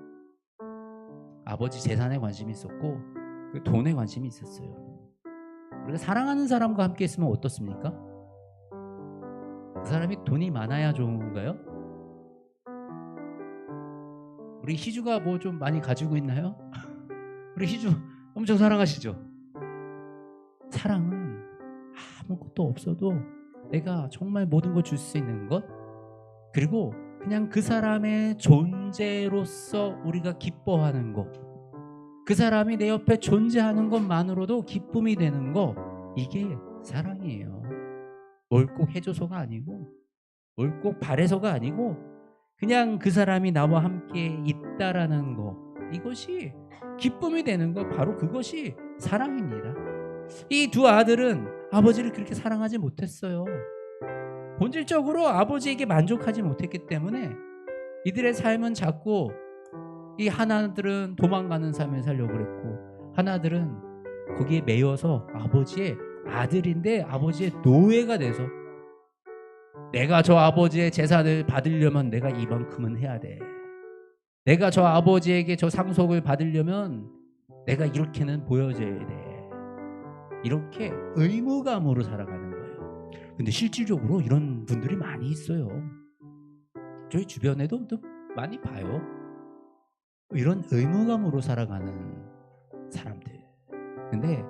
아버지 재산에 관심이 있었고 그 돈에 관심이 있었어요. 우리가 사랑하는 사람과 함께 있으면 어떻습니까? 그 사람이 돈이 많아야 좋은 건가요? 우리 희주가 뭐 좀 많이 가지고 있나요? 우리 희주 엄청 사랑하시죠? 사랑은 아무것도 없어도 내가 정말 모든 걸 줄 수 있는 것, 그리고 그냥 그 사람의 존재로서 우리가 기뻐하는 것, 그 사람이 내 옆에 존재하는 것만으로도 기쁨이 되는 것, 이게 사랑이에요. 뭘 꼭 해줘서가 아니고, 뭘 꼭 바래서가 아니고, 그냥 그 사람이 나와 함께 있다라는 것, 이것이 기쁨이 되는 것, 바로 그것이 사랑입니다. 이 두 아들은 아버지를 그렇게 사랑하지 못했어요. 본질적으로 아버지에게 만족하지 못했기 때문에 이들의 삶은 자꾸, 이 하나들은 도망가는 삶을 살려고 그랬고, 하나들은 거기에 매여서 아버지의 아들인데 아버지의 노예가 돼서, 내가 저 아버지의 재산을 받으려면 내가 이만큼은 해야 돼, 내가 저 아버지에게 저 상속을 받으려면 내가 이렇게는 보여줘야 돼, 이렇게 의무감으로 살아가는 거예요. 근데 실질적으로 이런 분들이 많이 있어요. 저희 주변에도 또 많이 봐요. 이런 의무감으로 살아가는 사람들. 근데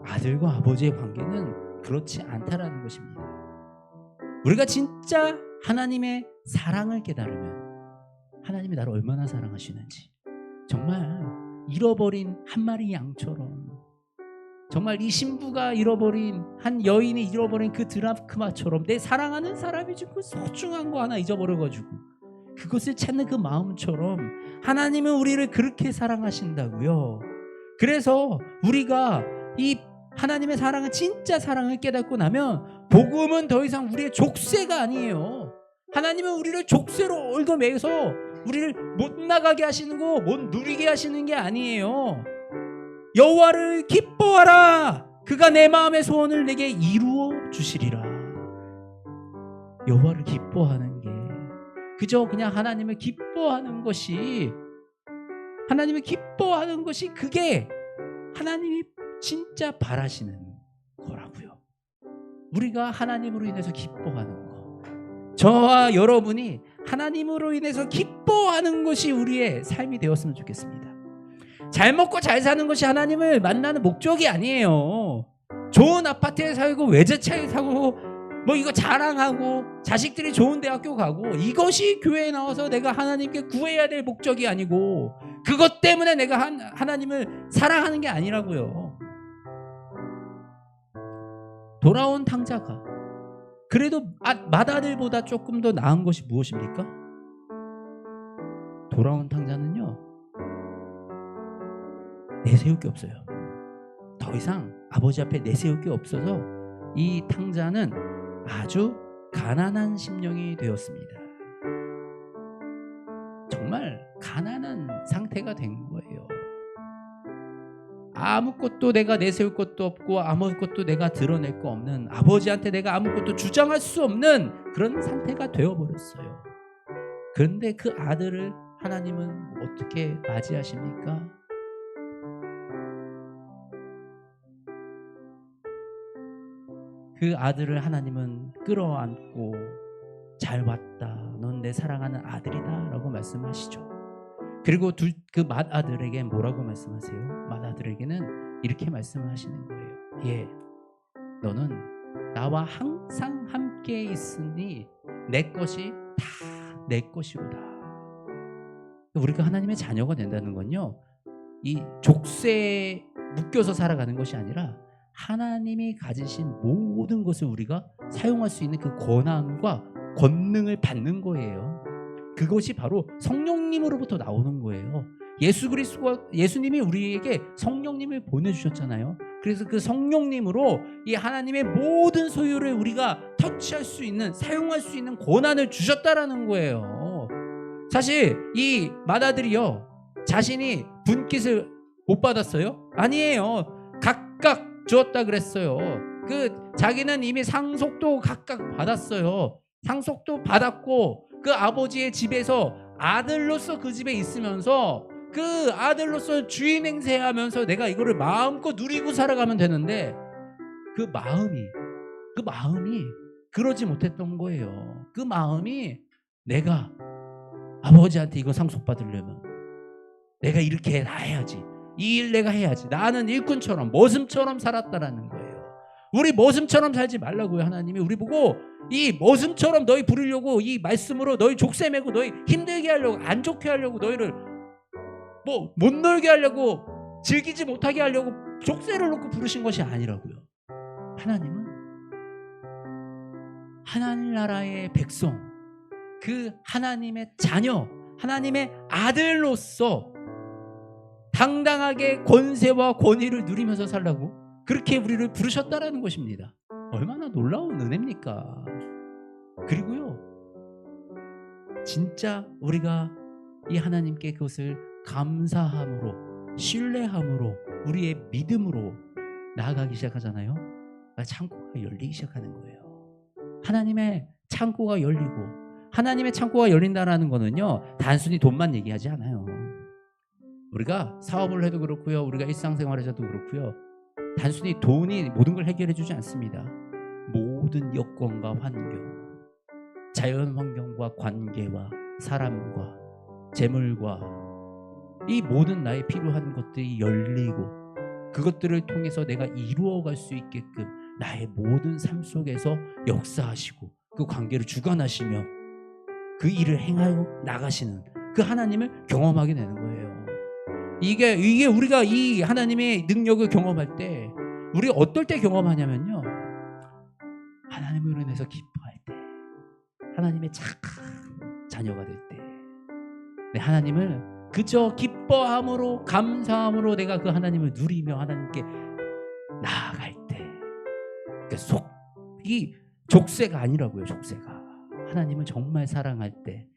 아들과 아버지의 관계는 그렇지 않다라는 것입니다. 우리가 진짜 하나님의 사랑을 깨달으면, 하나님이 나를 얼마나 사랑하시는지, 정말 잃어버린 한 마리 양처럼, 정말 이 신부가 잃어버린, 한 여인이 잃어버린 그 드라크마처럼 내 사랑하는 사람이 준 그 소중한 거 하나 잊어버려가지고 그것을 찾는 그 마음처럼 하나님은 우리를 그렇게 사랑하신다고요. 그래서 우리가 이 하나님의 사랑은, 진짜 사랑을 깨닫고 나면 복음은 더 이상 우리의 족쇄가 아니에요. 하나님은 우리를 족쇄로 얽어매서 우리를 못 나가게 하시는 거, 못 누리게 하시는 게 아니에요. 여호와를 기뻐하라, 그가 내 마음의 소원을 내게 이루어 주시리라. 여호와를 기뻐하는 게 그저 그냥 하나님을 기뻐하는 것이, 하나님을 기뻐하는 것이 그게 하나님이 진짜 바라시는 거라고요. 우리가 하나님으로 인해서 기뻐하는 거, 저와 여러분이 하나님으로 인해서 기뻐하는 것이 우리의 삶이 되었으면 좋겠습니다. 잘 먹고 잘 사는 것이 하나님을 만나는 목적이 아니에요. 좋은 아파트에 살고 외제차에 사고 뭐 이거 자랑하고 자식들이 좋은 대학교 가고, 이것이 교회에 나와서 내가 하나님께 구해야 될 목적이 아니고, 그것 때문에 내가 하나님을 사랑하는 게 아니라고요. 돌아온 탕자가 그래도 맏아들보다 조금 더 나은 것이 무엇입니까? 돌아온 탕자는요, 내세울 게 없어요. 더 이상 아버지 앞에 내세울 게 없어서 이 탕자는 아주 가난한 심령이 되었습니다. 정말 가난한 상태가 된 거예요. 아무것도 내가 내세울 것도 없고 아무것도 내가 드러낼 거 없는, 아버지한테 내가 아무것도 주장할 수 없는 그런 상태가 되어버렸어요. 그런데 그 아들을 하나님은 어떻게 맞이하십니까? 그 아들을 하나님은 끌어안고 잘 왔다, 넌 내 사랑하는 아들이다 라고 말씀하시죠. 그리고 그 맏아들에게 뭐라고 말씀하세요? 맏아들에게는 이렇게 말씀을 하시는 거예요. 예, 너는 나와 항상 함께 있으니 내 것이 다 내 것이로다. 우리가 하나님의 자녀가 된다는 건요, 이 족쇄에 묶여서 살아가는 것이 아니라 하나님이 가지신 모든 것을 우리가 사용할 수 있는 그 권한과 권능을 받는 거예요. 그것이 바로 성령님으로부터 나오는 거예요. 예수님이 우리에게 성령님을 보내주셨잖아요. 그래서 그 성령님으로 이 하나님의 모든 소유를 우리가 터치할 수 있는, 사용할 수 있는 권한을 주셨다라는 거예요. 사실 이 마다들이요, 자신이 분깃을 못 받았어요? 아니에요. 각각 주었다 그랬어요. 자기는 이미 상속도 각각 받았어요. 상속도 받았고 그 아버지의 집에서 아들로서 그 집에 있으면서 그 아들로서 주인 행세하면서 내가 이거를 마음껏 누리고 살아가면 되는데 그 마음이 그러지 못했던 거예요. 그 마음이 내가 아버지한테 이거 상속받으려면 내가 이렇게 해야지, 이 일 내가 해야지, 나는 일꾼처럼 머슴처럼 살았다라는 거예요. 우리 머슴처럼 살지 말라고요. 하나님이 우리 보고 이 머슴처럼 너희 부르려고, 이 말씀으로 너희 족쇄매고 너희 힘들게 하려고, 안 좋게 하려고, 너희를 못 놀게 하려고, 즐기지 못하게 하려고 족쇄를 놓고 부르신 것이 아니라고요. 하나님은 하늘나라의 백성, 그 하나님의 자녀, 하나님의 아들로서 당당하게 권세와 권위를 누리면서 살라고 그렇게 우리를 부르셨다라는 것입니다. 얼마나 놀라운 은혜입니까? 그리고요, 진짜 우리가 이 하나님께 그것을 감사함으로, 신뢰함으로, 우리의 믿음으로 나아가기 시작하잖아요. 창고가 열리기 시작하는 거예요. 하나님의 창고가 열리고, 하나님의 창고가 열린다는 거는요, 단순히 돈만 얘기하지 않아요. 우리가 사업을 해도 그렇고요, 우리가 일상생활에서도 그렇고요, 단순히 돈이 모든 걸 해결해 주지 않습니다. 모든 여건과 환경, 자연 환경과 관계와 사람과 재물과 이 모든 나의 필요한 것들이 열리고, 그것들을 통해서 내가 이루어갈 수 있게끔 나의 모든 삶 속에서 역사하시고 그 관계를 주관하시며 그 일을 행하여 나가시는 그 하나님을 경험하게 되는 거예요. 이게 우리가 이 하나님의 능력을 경험할 때, 우리 어떨 때 경험하냐면요, 하나님으로 인해서 기뻐할 때, 하나님의 착한 자녀가 될 때, 하나님을 그저 기뻐함으로, 감사함으로 내가 그 하나님을 누리며 하나님께 나아갈 때, 이 족쇄가 아니라고요. 족쇄가 하나님을 정말 사랑할 때,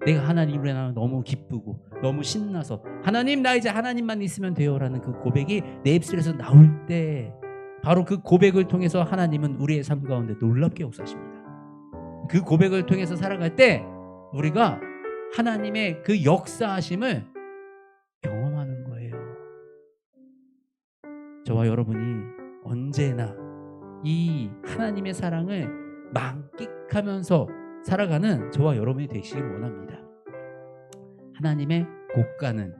내가 하나님으로 인하여 너무 기쁘고 너무 신나서 하나님, 나 이제 하나님만 있으면 돼요라는 그 고백이 내 입술에서 나올 때, 바로 그 고백을 통해서 하나님은 우리의 삶 가운데 놀랍게 역사하십니다. 그 고백을 통해서 살아갈 때 우리가 하나님의 그 역사하심을 경험하는 거예요. 저와 여러분이 언제나 이 하나님의 사랑을 만끽하면서 살아가는 저와 여러분이 되시길 원합니다. 하나님의 곳간은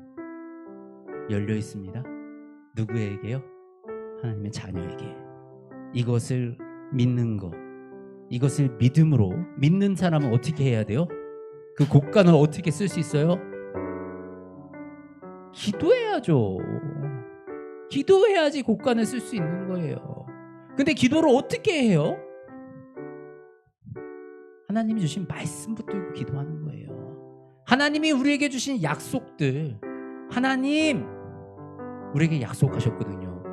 열려 있습니다. 누구에게요? 하나님의 자녀에게. 이것을 믿는 것, 이것을 믿음으로 믿는 사람은 어떻게 해야 돼요? 그 곳간을 어떻게 쓸 수 있어요? 기도해야죠. 기도해야지 곳간을 쓸 수 있는 거예요. 근데 기도를 어떻게 해요? 하나님이 주신 말씀 붙들고 기도하는 거예요. 하나님이 우리에게 주신 약속들, 하나님 우리에게 약속하셨거든요.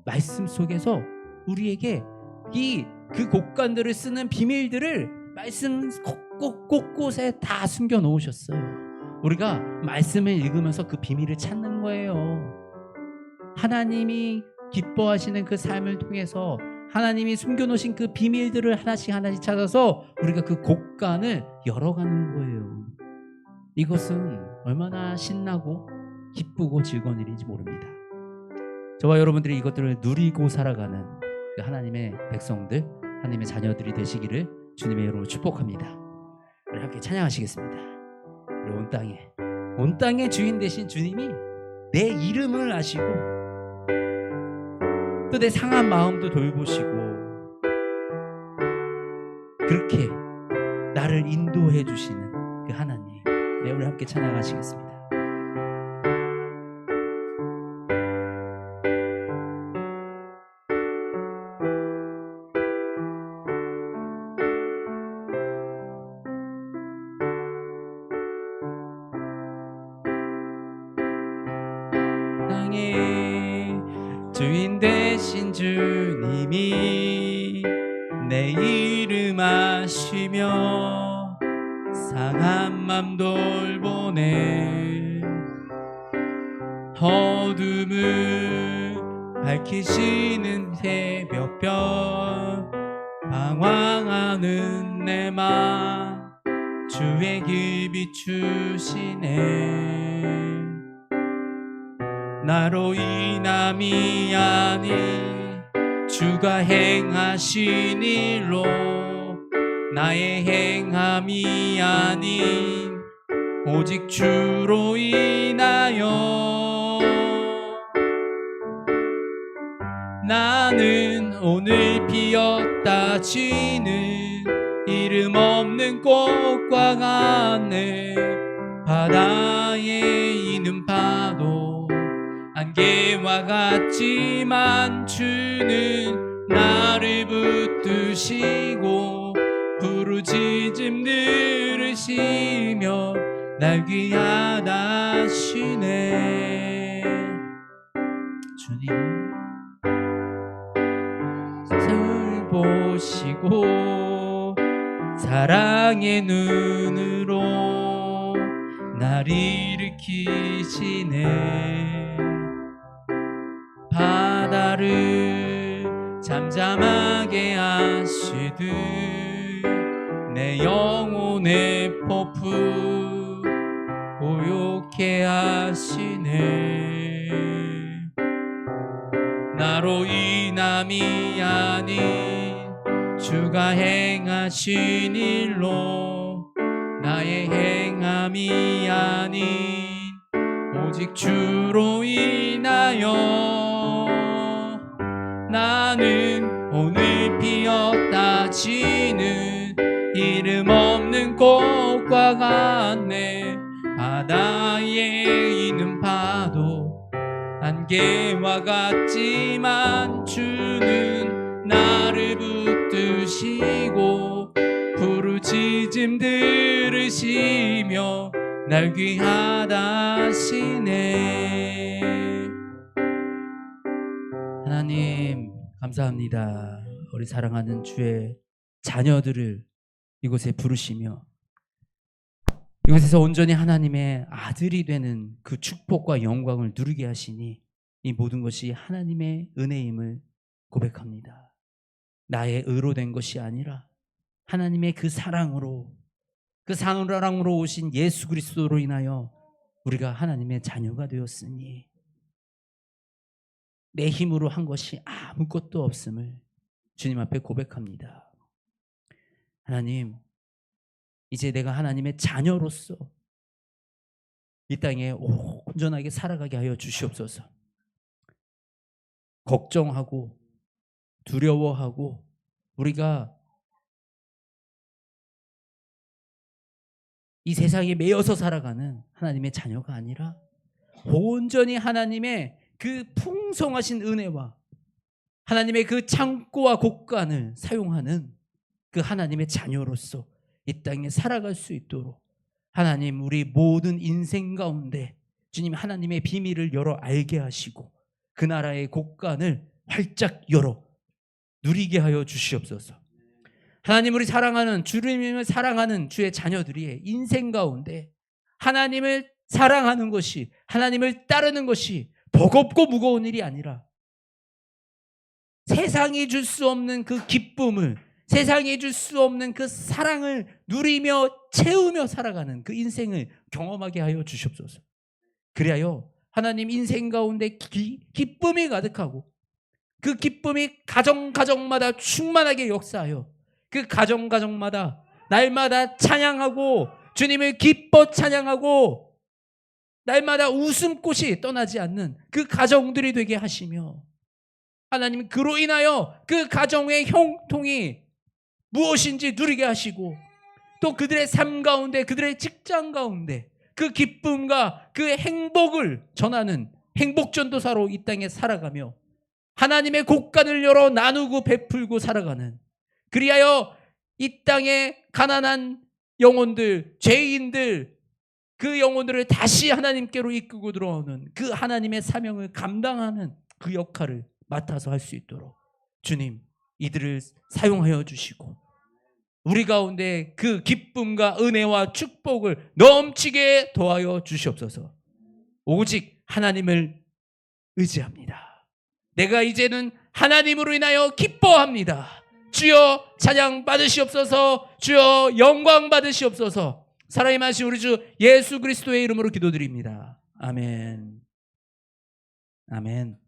말씀 속에서 우리에게 그 곳간들을 쓰는 비밀들을 말씀 곳곳에 다 숨겨 놓으셨어요. 우리가 말씀을 읽으면서 그 비밀을 찾는 거예요. 하나님이 기뻐하시는 그 삶을 통해서 하나님이 숨겨놓으신 그 비밀들을 하나씩 찾아서 우리가 그 곳간을 열어가는 거예요. 이것은 얼마나 신나고 기쁘고 즐거운 일인지 모릅니다. 저와 여러분들이 이것들을 누리고 살아가는 그 하나님의 백성들, 하나님의 자녀들이 되시기를 주님의 이름으로 축복합니다. 우리 함께 찬양하시겠습니다. 우리 온 땅의 주인 되신 주님이 내 이름을 아시고 또 내 상한 마음도 돌보시고 그렇게 나를 인도해 주시는 그 하나님, 우리 함께 찬양하시겠습니다. 하신 주님이 내 이름 아시며 상한 맘 돌보네. 어둠을 밝히시는 새벽별 방황하는 내 맘 주의 길 비추시네. 나로 인함이 아닌 주가 행하신 일로 나의 행함이 아닌 오직 주로 인하여 나는 오늘 피었다 지는 이름 없는 꽃과 같네. 바다에 있는 파도 안개와 같지만 주는 나를 붙드시고 부르짖음 들으시며 날 귀하다 하시네. 주님 을 보시고 사랑의 눈으로 날 일으키시네. 바다를 잠잠하게 하시듯 내 영혼의 폭풍 고요케 하시네. 나로 인함이 아닌 주가 행하신 일로 나의 행함이 아닌 오직 주로 인하여 나는 오늘 피었다 지는 이름 없는 꽃과 같네. 바다에 있는 파도 안개와 같지만 주는 나를 붙드시고 부르짖음 들으시며 날 귀하다 하시네. 하나님 감사합니다. 우리 사랑하는 주의 자녀들을 이곳에 부르시며 이곳에서 온전히 하나님의 아들이 되는 그 축복과 영광을 누리게 하시니 이 모든 것이 하나님의 은혜임을 고백합니다. 나의 의로 된 것이 아니라 하나님의 그 사랑으로 오신 예수 그리스도로 인하여 우리가 하나님의 자녀가 되었으니 내 힘으로 한 것이 아무것도 없음을 주님 앞에 고백합니다. 하나님, 이제 내가 하나님의 자녀로서 이 땅에 온전하게 살아가게 하여 주시옵소서. 걱정하고 두려워하고 우리가 이 세상에 매여서 살아가는 하나님의 자녀가 아니라 온전히 하나님의 그 풍성하신 은혜와 하나님의 그 창고와 곳간을 사용하는 그 하나님의 자녀로서 이 땅에 살아갈 수 있도록 하나님 우리 모든 인생 가운데 주님 하나님의 비밀을 열어 알게 하시고 그 나라의 곳간을 활짝 열어 누리게 하여 주시옵소서. 하나님 우리 사랑하는 주님을 사랑하는 주의 자녀들이 인생 가운데 하나님을 사랑하는 것이 하나님을 따르는 것이 버겁고 무거운 일이 아니라 세상이 줄 수 없는 그 기쁨을 세상이 줄 수 없는 그 사랑을 누리며 채우며 살아가는 그 인생을 경험하게 하여 주시옵소서. 그리하여 하나님 인생 가운데 기쁨이 가득하고 그 기쁨이 가정마다 충만하게 역사하여 그 가정마다 날마다 찬양하고 주님을 기뻐 찬양하고 날마다 웃음꽃이 떠나지 않는 그 가정들이 되게 하시며 하나님 그로 인하여 그 가정의 형통이 무엇인지 누리게 하시고 또 그들의 삶 가운데 그들의 직장 가운데 그 기쁨과 그 행복을 전하는 행복전도사로 이 땅에 살아가며 하나님의 곳간을 열어 나누고 베풀고 살아가는 그리하여 이 땅에 가난한 영혼들 죄인들 그 영혼들을 다시 하나님께로 이끌고 들어오는 그 하나님의 사명을 감당하는 그 역할을 맡아서 할 수 있도록 주님 이들을 사용하여 주시고 우리 가운데 그 기쁨과 은혜와 축복을 넘치게 도와여 주시옵소서. 오직 하나님을 의지합니다. 내가 이제는 하나님으로 인하여 기뻐합니다. 주여 찬양 받으시옵소서. 주여 영광 받으시옵소서. 사랑의 마신 우리 주 예수 그리스도의 이름으로 기도드립니다. 아멘. 아멘.